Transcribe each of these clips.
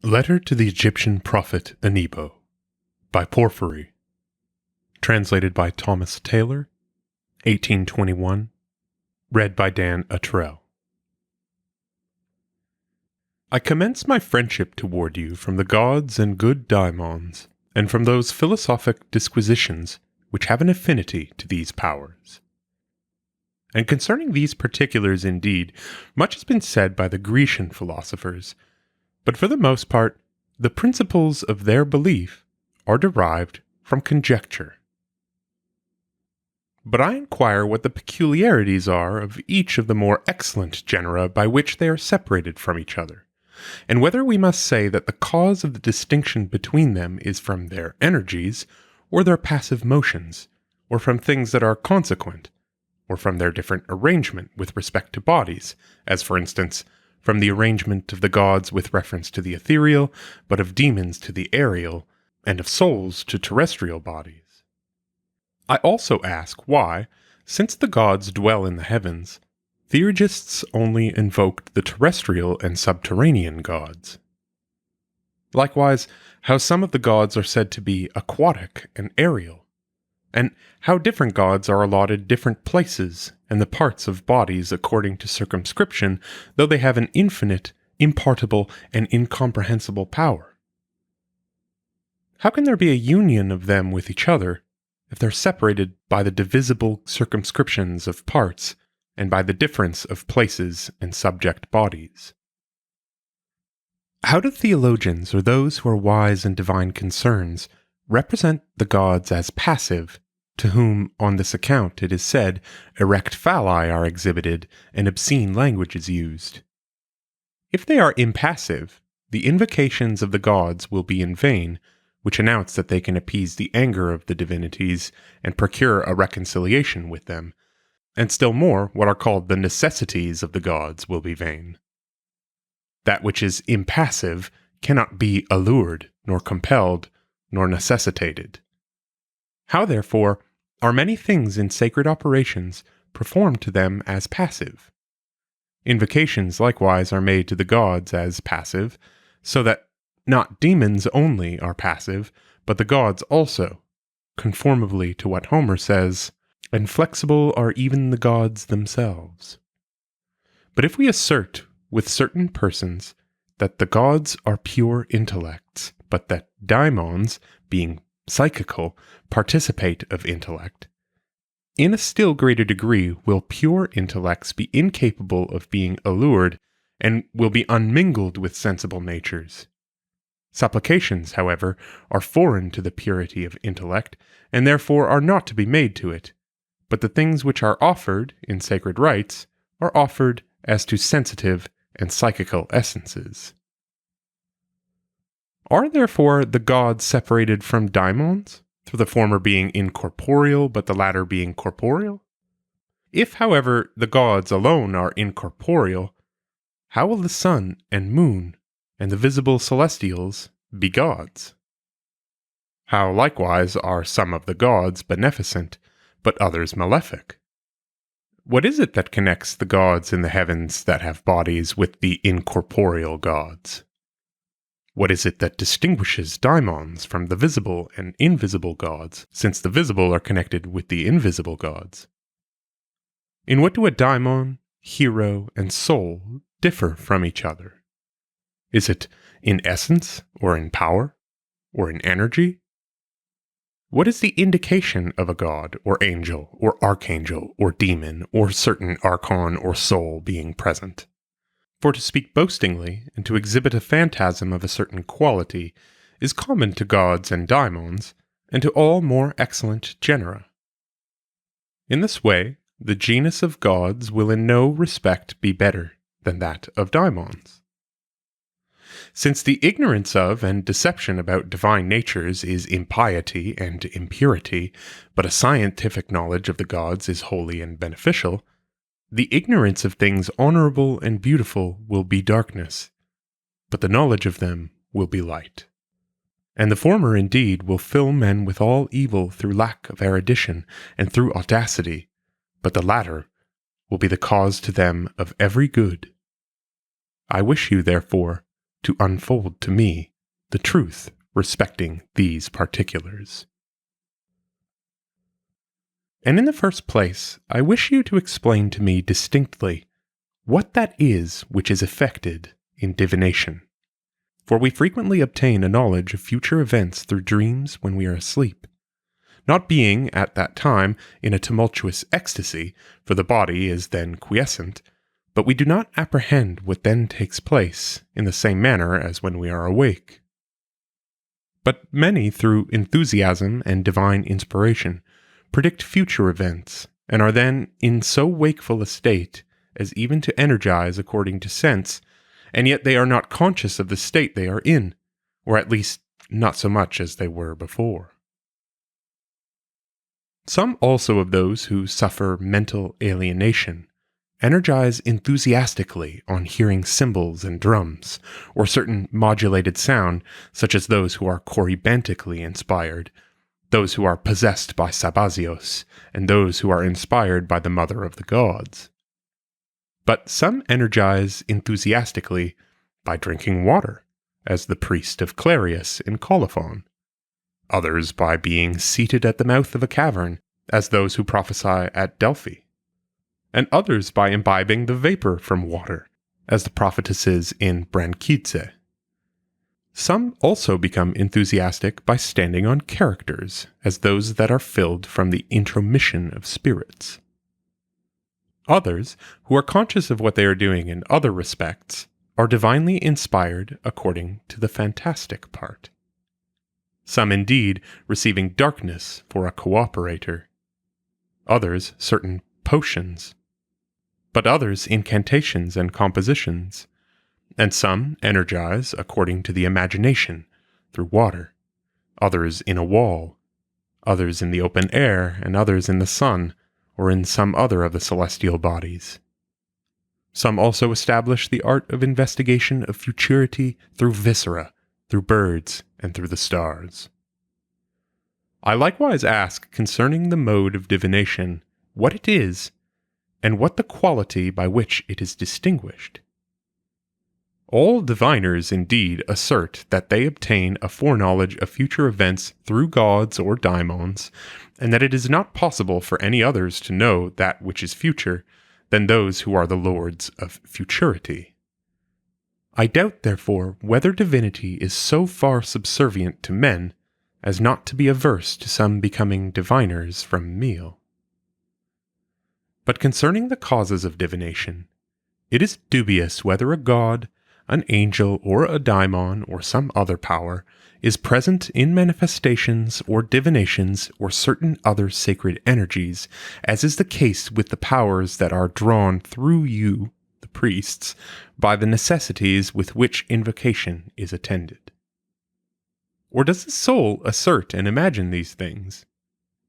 Letter to the Egyptian Prophet Anebo by Porphyry. Translated by Thomas Taylor, 1821. Read by Dan Attrell. I commence my friendship toward you from the gods and good daimons, and from those philosophic disquisitions which have an affinity to these powers. And concerning these particulars, indeed, much has been said by the Grecian philosophers, but for the most part, the principles of their belief are derived from conjecture. But I inquire what the peculiarities are of each of the more excellent genera by which they are separated from each other, and whether we must say that the cause of the distinction between them is from their energies, or their passive motions, or from things that are consequent, or from their different arrangement with respect to bodies, as for instance, from the arrangement of the gods with reference to the ethereal, but of demons to the aerial, and of souls to terrestrial bodies. I also ask why, since the gods dwell in the heavens, theurgists only invoked the terrestrial and subterranean gods. Likewise, how some of the gods are said to be aquatic and aerial, and how different gods are allotted different places and the parts of bodies according to circumscription, though they have an infinite, impartible, and incomprehensible power. How can there be a union of them with each other if they're separated by the divisible circumscriptions of parts and by the difference of places and subject bodies? How do theologians, or those who are wise in divine concerns, represent the gods as passive, to whom, on this account, it is said, erect phalli are exhibited and obscene language is used? If they are impassive, the invocations of the gods will be in vain, which announce that they can appease the anger of the divinities and procure a reconciliation with them, and still more, what are called the necessities of the gods will be vain. That which is impassive cannot be allured, nor compelled, nor necessitated. How, therefore, are many things in sacred operations performed to them as passive? Invocations likewise are made to the gods as passive, so that not demons only are passive, but the gods also, conformably to what Homer says, "And flexible are even the gods themselves." But if we assert with certain persons that the gods are pure intellects, but that daimons, being psychical, participate of intellect, in a still greater degree will pure intellects be incapable of being allured, and will be unmingled with sensible natures. Supplications, however, are foreign to the purity of intellect, and therefore are not to be made to it, but the things which are offered in sacred rites are offered as to sensitive and psychical essences. Are therefore the gods separated from daimons, through the former being incorporeal but the latter being corporeal? If, however, the gods alone are incorporeal, how will the sun and moon and the visible celestials be gods? How likewise are some of the gods beneficent, but others malefic? What is it that connects the gods in the heavens that have bodies with the incorporeal gods? What is it that distinguishes daimons from the visible and invisible gods, since the visible are connected with the invisible gods? In what do a daimon, hero, and soul differ from each other? Is it in essence, or in power, or in energy? What is the indication of a god, or angel, or archangel, or demon, or certain archon or soul being present? For to speak boastingly, and to exhibit a phantasm of a certain quality, is common to gods and daimons, and to all more excellent genera. In this way, the genus of gods will in no respect be better than that of daimons. Since the ignorance of and deception about divine natures is impiety and impurity, but a scientific knowledge of the gods is holy and beneficial, the ignorance of things honorable and beautiful will be darkness, but the knowledge of them will be light. And the former indeed will fill men with all evil through lack of erudition and through audacity, but the latter will be the cause to them of every good. I wish you, therefore, to unfold to me the truth respecting these particulars. And in the first place, I wish you to explain to me distinctly what that is which is effected in divination. For we frequently obtain a knowledge of future events through dreams when we are asleep, not being at that time in a tumultuous ecstasy, for the body is then quiescent, but we do not apprehend what then takes place in the same manner as when we are awake. But many, through enthusiasm and divine inspiration, predict future events, and are then in so wakeful a state as even to energize according to sense, and yet they are not conscious of the state they are in, or at least not so much as they were before. Some also of those who suffer mental alienation energize enthusiastically on hearing cymbals and drums, or certain modulated sound, such as those who are corybantically inspired, those who are possessed by Sabazios, and those who are inspired by the Mother of the Gods. But some energize enthusiastically by drinking water, as the priest of Clarius in Colophon, others by being seated at the mouth of a cavern, as those who prophesy at Delphi, and others by imbibing the vapor from water, as the prophetesses in Branchize. Some also become enthusiastic by standing on characters, as those that are filled from the intromission of spirits. Others, who are conscious of what they are doing in other respects, are divinely inspired according to the fantastic part. Some indeed receiving darkness for a cooperator, others certain potions, but others incantations and compositions, and some energize according to the imagination through water, others in a wall, others in the open air, and others in the sun, or in some other of the celestial bodies. Some also establish the art of investigation of futurity through viscera, through birds, and through the stars. I likewise ask concerning the mode of divination, what it is, and what the quality by which it is distinguished. All diviners indeed assert that they obtain a foreknowledge of future events through gods or daimons, and that it is not possible for any others to know that which is future than those who are the lords of futurity. I doubt, therefore, whether divinity is so far subservient to men as not to be averse to some becoming diviners from meal. But concerning the causes of divination, it is dubious whether a god, an angel, or a daimon, or some other power, is present in manifestations or divinations or certain other sacred energies, as is the case with the powers that are drawn through you, the priests, by the necessities with which invocation is attended. Or does the soul assert and imagine these things?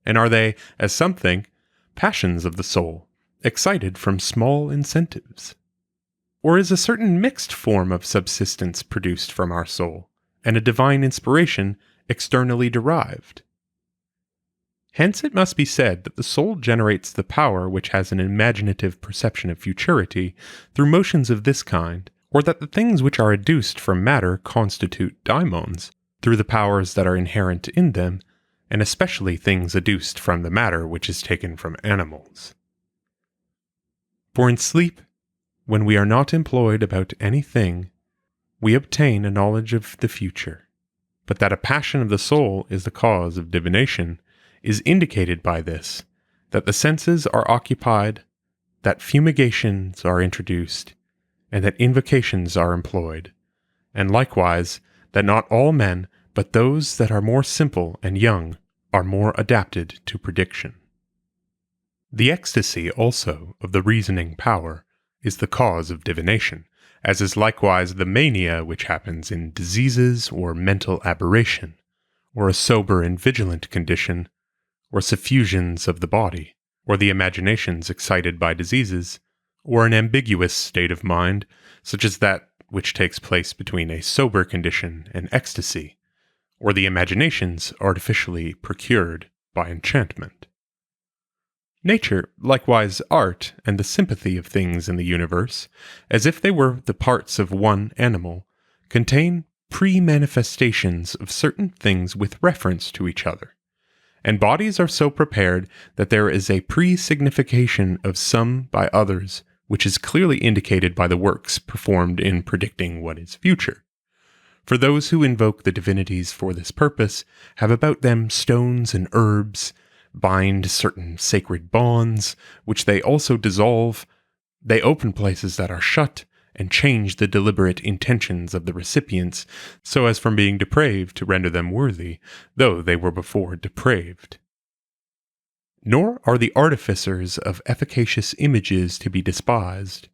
And are they, as some think, passions of the soul, excited from small incentives? Or is a certain mixed form of subsistence produced from our soul, and a divine inspiration externally derived? Hence it must be said that the soul generates the power which has an imaginative perception of futurity through motions of this kind, or that the things which are adduced from matter constitute daimons, through the powers that are inherent in them, and especially things adduced from the matter which is taken from animals. For in sleep, when we are not employed about anything, we obtain a knowledge of the future, but that a passion of the soul is the cause of divination is indicated by this, that the senses are occupied, that fumigations are introduced, and that invocations are employed, and likewise that not all men, but those that are more simple and young, are more adapted to prediction. The ecstasy also of the reasoning power is the cause of divination, as is likewise the mania which happens in diseases or mental aberration, or a sober and vigilant condition, or suffusions of the body, or the imaginations excited by diseases, or an ambiguous state of mind, such as that which takes place between a sober condition and ecstasy, or the imaginations artificially procured by enchantment. Nature, likewise art, and the sympathy of things in the universe, as if they were the parts of one animal, contain pre-manifestations of certain things with reference to each other, and bodies are so prepared that there is a pre-signification of some by others, which is clearly indicated by the works performed in predicting what is future. For those who invoke the divinities for this purpose have about them stones and herbs, bind certain sacred bonds, which they also dissolve. They open places that are shut, and change the deliberate intentions of the recipients, so as from being depraved to render them worthy, though they were before depraved. Nor are the artificers of efficacious images to be despised,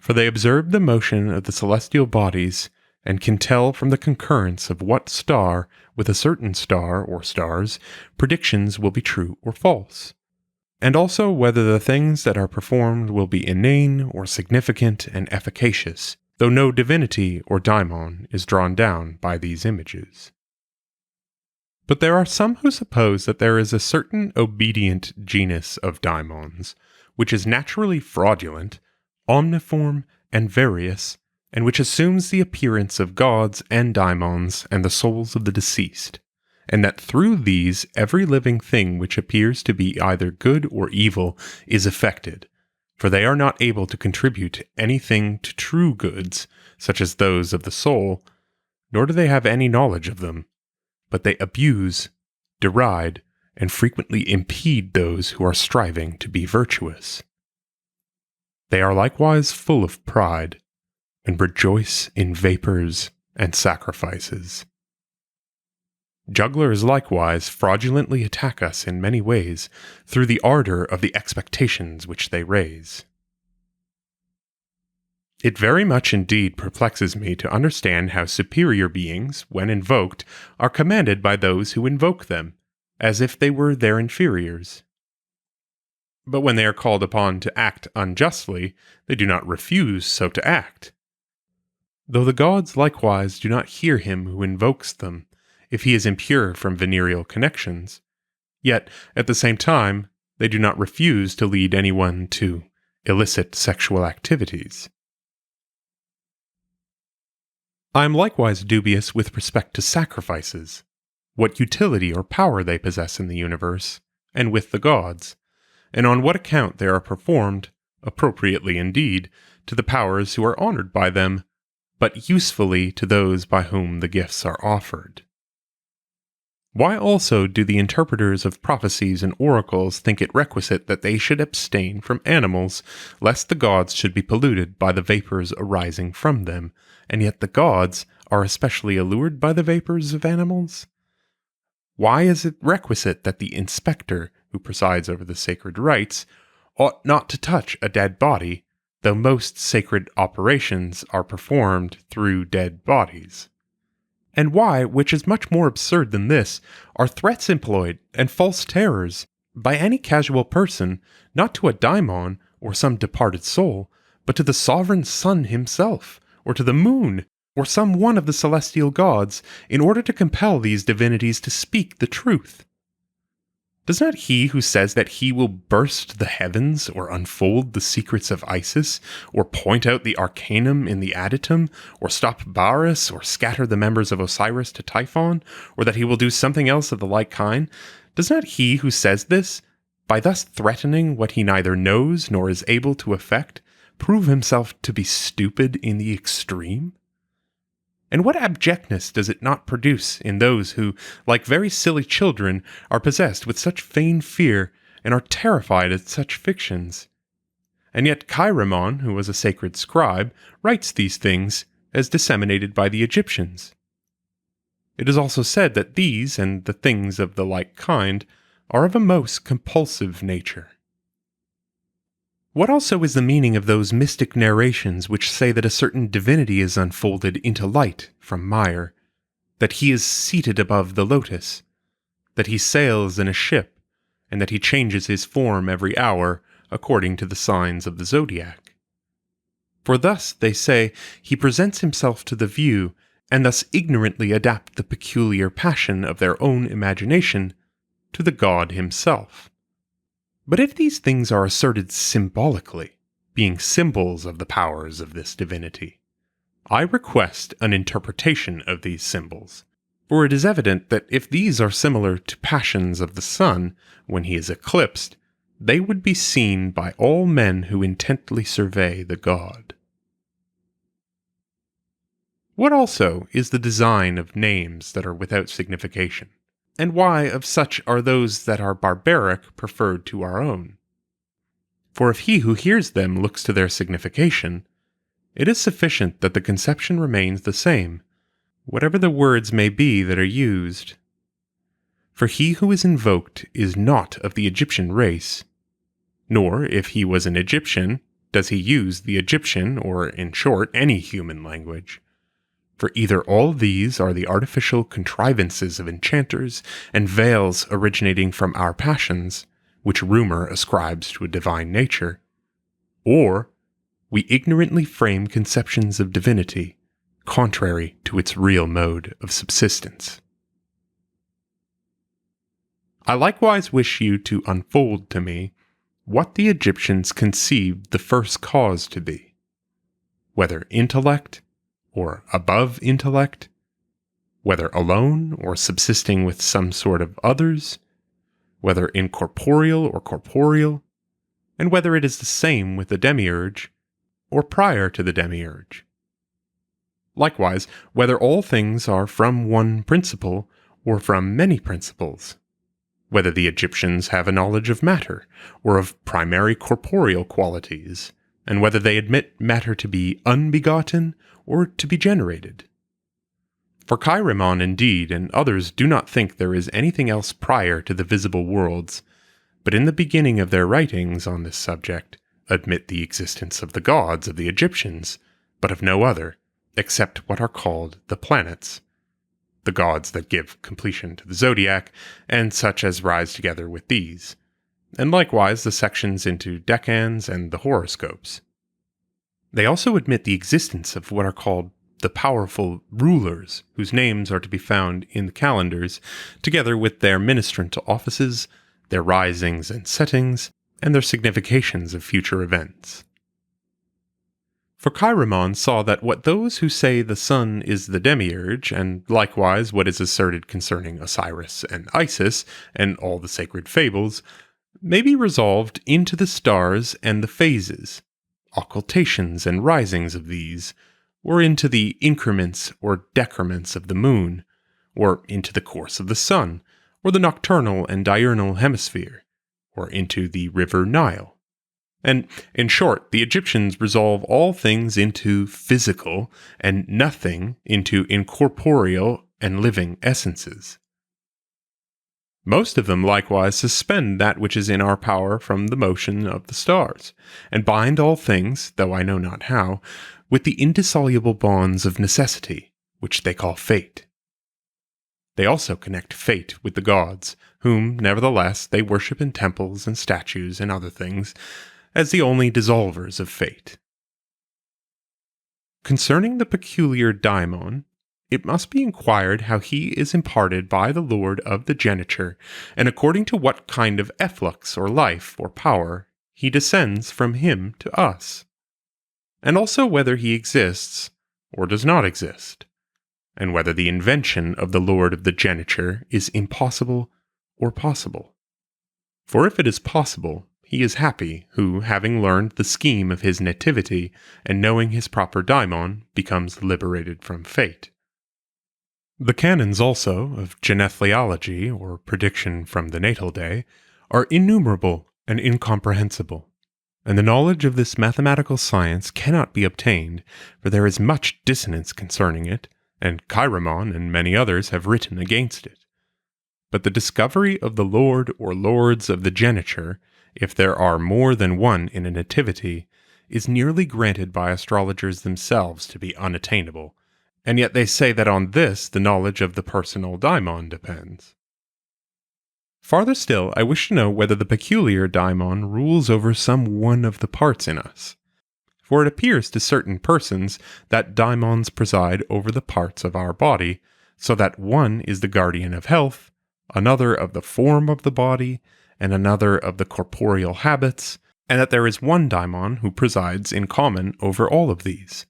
for they observe the motion of the celestial bodies, and can tell from the concurrence of what star with a certain star or stars predictions will be true or false, and also whether the things that are performed will be inane or significant and efficacious, though no divinity or daimon is drawn down by these images. But there are some who suppose that there is a certain obedient genus of daimons, which is naturally fraudulent, omniform, and various, and which assumes the appearance of gods and daimons and the souls of the deceased, and that through these every living thing which appears to be either good or evil is affected, for they are not able to contribute anything to true goods, such as those of the soul, nor do they have any knowledge of them, but they abuse, deride, and frequently impede those who are striving to be virtuous. They are likewise full of pride, and rejoice in vapors and sacrifices. Jugglers likewise fraudulently attack us in many ways through the ardor of the expectations which they raise. It very much indeed perplexes me to understand how superior beings, when invoked, are commanded by those who invoke them, as if they were their inferiors. But when they are called upon to act unjustly, they do not refuse so to act. Though the gods likewise do not hear him who invokes them, if he is impure from venereal connections, yet, at the same time, they do not refuse to lead anyone to illicit sexual activities. I am likewise dubious with respect to sacrifices, what utility or power they possess in the universe, and with the gods, and on what account they are performed, appropriately indeed, to the powers who are honored by them, but usefully to those by whom the gifts are offered. Why also do the interpreters of prophecies and oracles think it requisite that they should abstain from animals, lest the gods should be polluted by the vapors arising from them, and yet the gods are especially allured by the vapors of animals? Why is it requisite that the inspector, who presides over the sacred rites, ought not to touch a dead body, though most sacred operations are performed through dead bodies? And why, which is much more absurd than this, are threats employed and false terrors by any casual person, not to a daimon or some departed soul, but to the sovereign sun himself, or to the moon, or some one of the celestial gods, in order to compel these divinities to speak the truth? Does not he who says that he will burst the heavens, or unfold the secrets of Isis, or point out the arcanum in the adytum, or stop Baris, or scatter the members of Osiris to Typhon, or that he will do something else of the like kind, does not he who says this, by thus threatening what he neither knows nor is able to effect, prove himself to be stupid in the extreme? And what abjectness does it not produce in those who, like very silly children, are possessed with such vain fear, and are terrified at such fictions? And yet Chiramon, who was a sacred scribe, writes these things, as disseminated by the Egyptians. It is also said that these, and the things of the like kind, are of a most compulsive nature. What also is the meaning of those mystic narrations which say that a certain divinity is unfolded into light from mire, that he is seated above the lotus, that he sails in a ship, and that he changes his form every hour according to the signs of the zodiac? For thus, they say, he presents himself to the view, and thus ignorantly adapt the peculiar passion of their own imagination to the god himself. But if these things are asserted symbolically, being symbols of the powers of this divinity, I request an interpretation of these symbols, for it is evident that if these are similar to passions of the sun when he is eclipsed, they would be seen by all men who intently survey the god. What also is the design of names that are without signification, and why of such are those that are barbaric preferred to our own? For if he who hears them looks to their signification, it is sufficient that the conception remains the same, whatever the words may be that are used. For he who is invoked is not of the Egyptian race, nor, if he was an Egyptian, does he use the Egyptian, or, in short, any human language. For either all these are the artificial contrivances of enchanters and veils originating from our passions, which rumor ascribes to a divine nature, or we ignorantly frame conceptions of divinity, contrary to its real mode of subsistence. I likewise wish you to unfold to me what the Egyptians conceived the first cause to be, whether intellect or above intellect, whether alone or subsisting with some sort of others, whether incorporeal or corporeal, and whether it is the same with the demiurge, or prior to the demiurge. Likewise, whether all things are from one principle, or from many principles, whether the Egyptians have a knowledge of matter, or of primary corporeal qualities, and whether they admit matter to be unbegotten, or to be generated. For Chirimon indeed and others do not think there is anything else prior to the visible worlds, but in the beginning of their writings on this subject admit the existence of the gods of the Egyptians, but of no other, except what are called the planets, the gods that give completion to the zodiac, and such as rise together with these, and likewise the sections into decans and the horoscopes. They also admit the existence of what are called the powerful rulers, whose names are to be found in the calendars, together with their ministrant offices, their risings and settings, and their significations of future events. For Chirimon saw that what those who say the sun is the demiurge, and likewise what is asserted concerning Osiris and Isis, and all the sacred fables, may be resolved into the stars and the phases, occultations and risings of these, or into the increments or decrements of the moon, or into the course of the sun, or the nocturnal and diurnal hemisphere, or into the river Nile. And, in short, the Egyptians resolve all things into physical, and nothing into incorporeal and living essences. Most of them likewise suspend that which is in our power from the motion of the stars, and bind all things, though I know not how, with the indissoluble bonds of necessity, which they call fate. They also connect fate with the gods, whom, nevertheless, they worship in temples and statues and other things, as the only dissolvers of fate. Concerning the peculiar daimon, it must be inquired how he is imparted by the Lord of the geniture, and according to what kind of efflux or life or power he descends from him to us, and also whether he exists or does not exist, and whether the invention of the Lord of the geniture is impossible or possible. For if it is possible, he is happy who, having learned the scheme of his nativity, and knowing his proper daimon, becomes liberated from fate. The canons also of genethliology, or prediction from the natal day, are innumerable and incomprehensible, and the knowledge of this mathematical science cannot be obtained, for there is much dissonance concerning it, and Chirimon and many others have written against it. But the discovery of the Lord or Lords of the geniture, if there are more than one in a nativity, is nearly granted by astrologers themselves to be unattainable, and yet they say that on this the knowledge of the personal daimon depends. Farther still, I wish to know whether the peculiar daimon rules over some one of the parts in us. For it appears to certain persons that daimons preside over the parts of our body, so that one is the guardian of health, another of the form of the body, and another of the corporeal habits, and that there is one daimon who presides in common over all of these.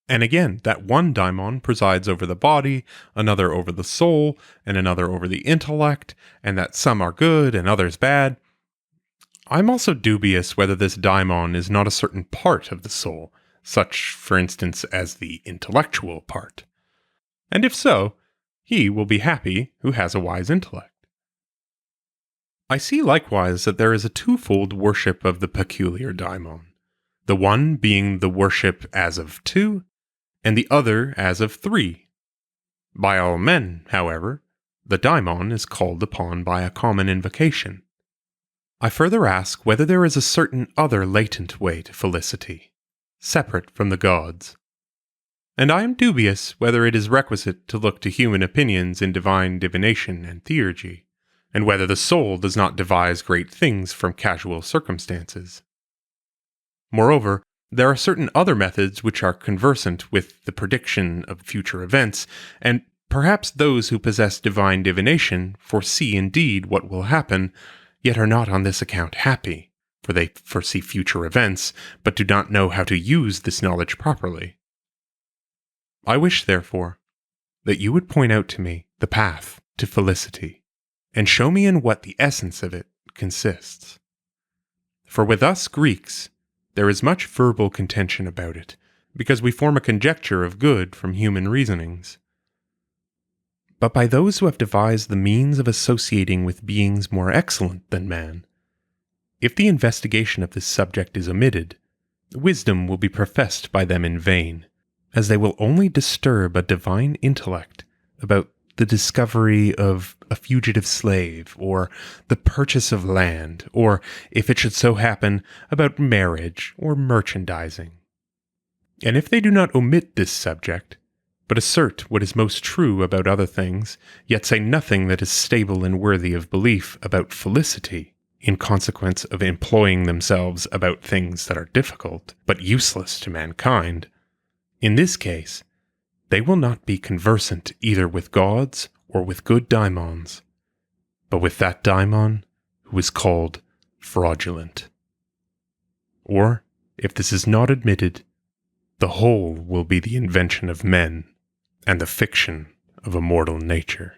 And again, that one daimon presides over the body, another over the soul, and another over the intellect, and that some are good and others bad. I'm also dubious whether this daimon is not a certain part of the soul, such, for instance, as the intellectual part. And if so, he will be happy who has a wise intellect. I see likewise that there is a twofold worship of the peculiar daimon, the one being the worship as of two, and the other as of three. By all men, however, the daimon is called upon by a common invocation. I further ask whether there is a certain other latent way to felicity, separate from the gods. And I am dubious whether it is requisite to look to human opinions in divine divination and theurgy, and whether the soul does not devise great things from casual circumstances. Moreover, there are certain other methods which are conversant with the prediction of future events, and perhaps those who possess divine divination foresee indeed what will happen, yet are not on this account happy, for they foresee future events, but do not know how to use this knowledge properly. I wish, therefore, that you would point out to me the path to felicity, and show me in what the essence of it consists. For with us Greeks, there is much verbal contention about it, because we form a conjecture of good from human reasonings. But by those who have devised the means of associating with beings more excellent than man, if the investigation of this subject is omitted, wisdom will be professed by them in vain, as they will only disturb a divine intellect about the discovery of a fugitive slave, or the purchase of land, or, if it should so happen, about marriage or merchandising. And if they do not omit this subject, but assert what is most true about other things, yet say nothing that is stable and worthy of belief about felicity, in consequence of employing themselves about things that are difficult, but useless to mankind, in this case, they will not be conversant either with gods or with good daimons, but with that daimon who is called fraudulent. Or, if this is not admitted, the whole will be the invention of men and the fiction of a mortal nature.